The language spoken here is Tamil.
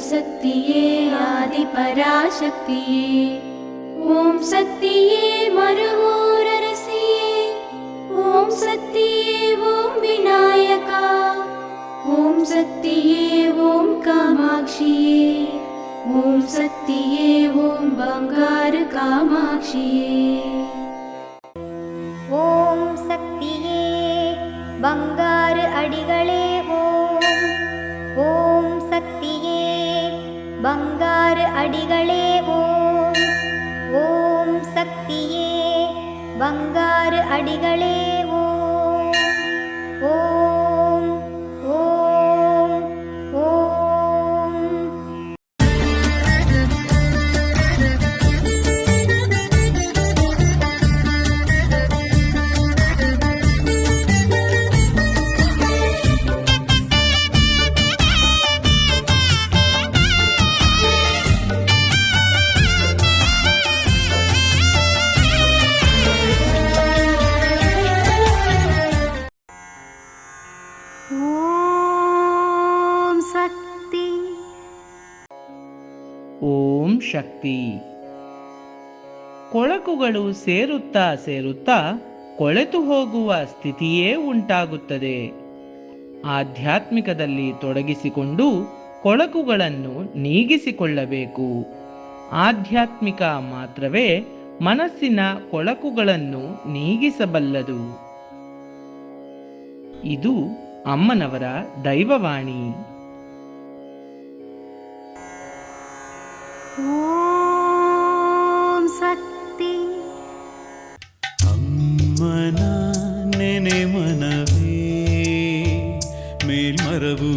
சக்தியே ஆதிபராசக்தியே, ஓம் சக்தியே மருவூரரசியே, ஓம் சக்தியே ஓம் விநாயகா, ஓம் சக்தியே ஓம் காமாட்சியே, ஓம் சக்தியே ஓம் பங்காரு காமாட்சியே. ஓம் சக்தியே பங்காரு அடிகளே ஓம், ஓம் சக்தியே பங்காரு அடிகளே ஓம், ஓம் சக்தியே பங்காரு அடிகளே ஓம், ஓம் ஓம் ஓம். ஓம் சக்தி. ಓಂ ಶಕ್ತಿ. ಕೊಳಕುಗಳು ಸೇರುತ್ತಾ ಸೇರುತ್ತಾ ಕೊಳೆತು ಹೋಗುವ ಸ್ಥಿತಿಯೇ ಉಂಟಾಗುತ್ತದೆ. ಆಧ್ಯಾತ್ಮಿಕದಲ್ಲಿ ತೊಡಗಿಸಿಕೊಂಡು ಕೊಳಕುಗಳನ್ನು ನೀಗಿಸಿಕೊಳ್ಳಬೇಕು. ಆಧ್ಯಾತ್ಮಿಕ ಮಾತ್ರವೇ ಮನಸ್ಸಿನ ಕೊಳಕುಗಳನ್ನು ನೀಗಿಸಬಲ್ಲದು. ಇದು ಅಮ್ಮನವರ ದೈವವಾಣಿ. ಓಂ ಶಕ್ತಿ. ಅಮ್ಮನ ನೆನೆ ಮನವೇ ಮೇಲ್ಮರವು